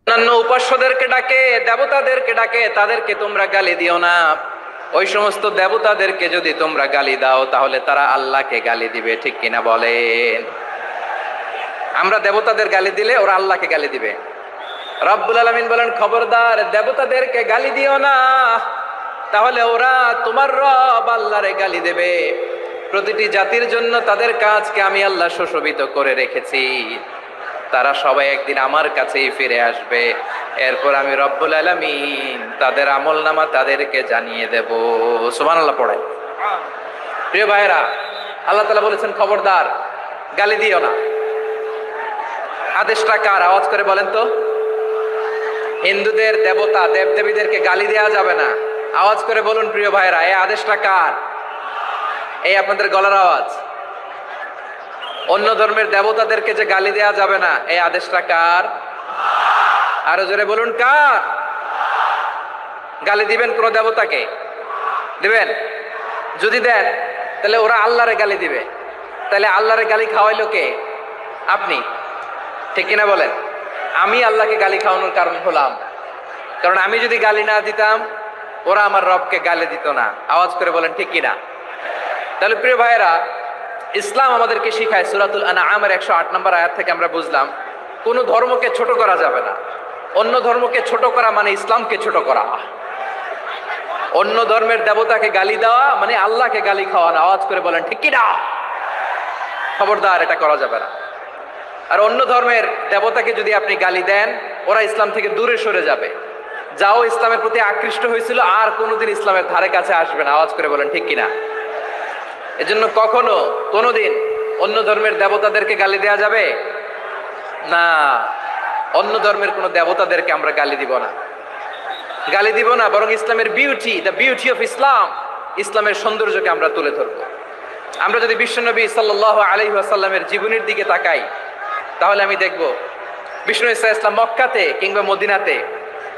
অন্যান্য উপাস্যদেরকে ডাকে, দেবতাদেরকে ডাকে, তাদেরকে তোমরা গালি দিও না। ওই সমস্ত দেবতাদেরকে যদি তোমরা গালি দাও তাহলে তারা আল্লাহকে গালি দিবে, ঠিক কিনা বলেন? আমরা দেবতাদের গালি দিলে ওরা আল্লাহকে গালি দিবে। রব্বুল আলামিন বলেন, খবরদার দেবতাদেরকে গালি দিও না, তাহলে ওরা তোমার রব আল্লাহরে গালি দেবে। প্রতিটি জাতির জন্য তাদের কাজকে আমি আল্লাহ সুশোভিত করে রেখেছি, তারা সবাই একদিন আমার কাছেই ফিরে আসবে। এরপর আমি রব্বুল আলামিন তাদের আমলনামা তাদেরকে জানিয়ে দেব। সুবহানাল্লাহ পড়ে। প্রিয় ভাইরা, আল্লাহ তাআলা বলেছেন খবরদার গালি দিও না। আদেশটা কার? আওয়াজ করে বলেন তো। হিন্দুদের দেবতা দেবদেবীদেরকে গালি দেওয়া যাবে না। আওয়াজ করে বলুন প্রিয় ভাইরা, এই আদেশটা কার? এই আপনাদের গলার আওয়াজ। অন্য ধর্মের দেবতাদেরকে যে গালি দেওয়া যাবে না, এই আদেশটা কার? আরো জোরে বলুন, কার? গালি দিবেন কোন দেবতাকে? দিবেন? যদি দেন তাহলে ওরা আল্লাহরে গালি দিবে। তাহলে আল্লাহরে গালি খাওয়াইলো কে? আপনি, ঠিক কিনা বলেন? আমি আল্লাহকে গালি খাওয়ানোর কারণ হলাম, কারণ আমি যদি গালি না দিতাম ওরা আমার রবকে গালি দিত না। আওয়াজ করে বলেন ঠিক কিনা? তাহলে প্রিয় ভাইয়েরা, ইসলাম আমাদেরকে শিখায়, সূরাতুল আনআমের 108 নম্বর আয়াত থেকে আমরা বুঝলাম কোন ধর্মকে ছোট করা যাবে না। অন্য ধর্মকে ছোট করা মানে ইসলামকে ছোট করা। অন্য ধর্মের দেবতাকে গালি দেওয়া মানে আল্লাহকে গালি খাওয়ানো। আওয়াজ করে বলেন ঠিক কিনা? খবরদার, এটা করা যাবে না। আর অন্য ধর্মের দেবতাকে যদি আপনি গালি দেন, ওরা ইসলাম থেকে দূরে সরে যাবে। যাও ইসলামের প্রতি আকৃষ্ট হয়েছিল আর কোনোদিন ইসলামের ধারে কাছে আসবে না। আওয়াজ করে বলেন ঠিক কিনা? এজন্য কখনো কোনোদিন অন্য ধর্মের দেবতাদেরকে গালি দেওয়া যাবে না। অন্য ধর্মের কোনো দেবতাদেরকে আমরা গালি দিব না, গালি দিব না, বরং ইসলামের beauty, the beauty of Islam, ইসলামের সৌন্দর্যকে আমরা তুলে ধরবো। আমরা যদি বিশ্বনবী সাল্লাল্লাহু আলাইহি ওয়াসাল্লামের জীবনের দিকে তাকাই তাহলে আমি দেখব বিষ্ণু ইসলাম মক্কাতে কিংবা মদিনাতে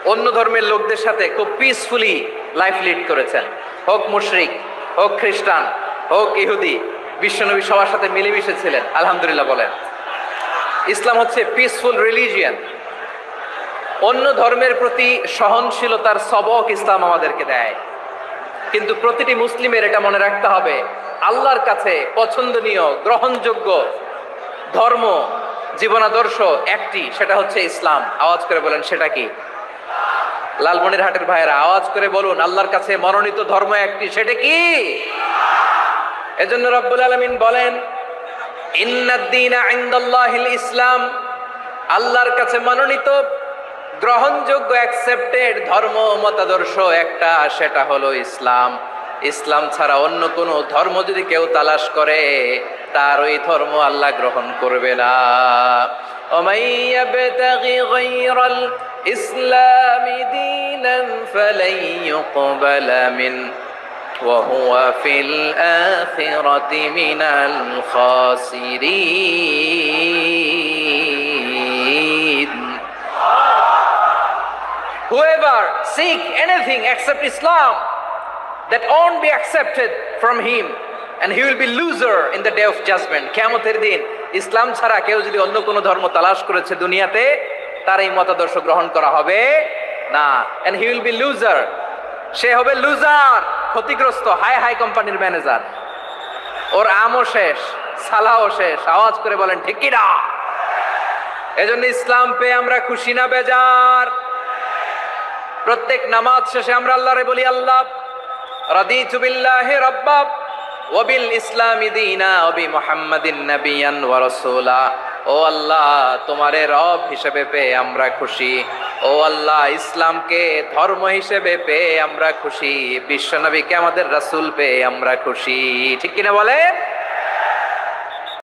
অন্য ধর্মের লোকদের সাথে খুব পিসফুলি লাইফ লিড করেছেন। হোক মুশরিক, হোক খ্রিস্টান, হোক ইহুদি, বিশ্বনবী সবার সাথে মিলেমিশে ছিলেন। আলহামদুলিল্লাহ বলেন। ইসলাম হচ্ছে পিসফুল রিলিজিয়ান। অন্য ধর্মের প্রতি সহনশীলতার সবক ইসলাম আমাদেরকে দেয়। কিন্তু প্রতিটি মুসলিমের এটা মনে রাখতে হবে, আল্লাহর কাছে পছন্দনীয় গ্রহণযোগ্য ধর্ম, জীবনাদর্শ একটি, সেটা হচ্ছে ইসলাম। আওয়াজ করে বলেন সেটা কি? লালমনিরহাটের ভাইয়েরা আওয়াজ করে বলুন, আল্লাহর কাছে মনোনীত ধর্ম একটি, সেটা কি? এজন্য রব্বুল আলামিন বলেন, ইন্নাদ-দীনা ইনদাল্লাহিল ইসলাম, আল্লাহর কাছে মনোনীত গ্রহণযোগ্য অ্যাকসেপ্টেড ধর্ম মতাদর্শ একটা, সেটা হলো ইসলাম। ইসলাম ছাড়া অন্য কোনো ধর্ম যদি কেউ তালাশ করে তার ওই ধর্ম আল্লাহ গ্রহণ করবে না। ওমাইয়াবতাগি গায়রাল ইসলামি দীনান ফালাই ইউকবালা মিন ওয়া হুয়া ফিল আখিরাতি মিনাল খাসিরিন। Whoever seek anything except Islam, that won't be accepted from him, and he will be loser in the day of judgment. কিয়ামতের দিন ইসলাম ছাড়া কেউ যদি অন্য কোনো ধর্ম তালাশ করেছে দুনিয়াতে, তার এই মতাদর্শ গ্রহণ করা হবে না। and he will be loser, সে হবে লুজার, ক্ষতিগ্রস্ত। হাই হাই কোম্পানির ম্যানেজার, ওর আমও শেষ, সালাও শেষ। আওয়াজ করে বলেন ঠিক কি না? এজন্য ইসলাম পেয়ে আমরা খুশি না বেজার? প্রত্যেক নামাজ শেষে আমরা আল্লাহরে বলি, আল্লাহ রাদিতু বিল্লাহি রাব্বা ওয়া বিল ইসলামি দীনা ওয়া বি মুহাম্মাদিন নাবিয়ান ওয়া রাসূলা। ও আল্লাহ, তোমারে রব হিসেবে পেয়ে আমরা খুশি। ও আল্লাহ, ইসলামকে ধর্ম হিসেবে পেয়ে আমরা খুশি। বিশ্বনবীকে আমাদের রাসূল পেয়ে আমরা খুশি। ঠিক কিনা বলে?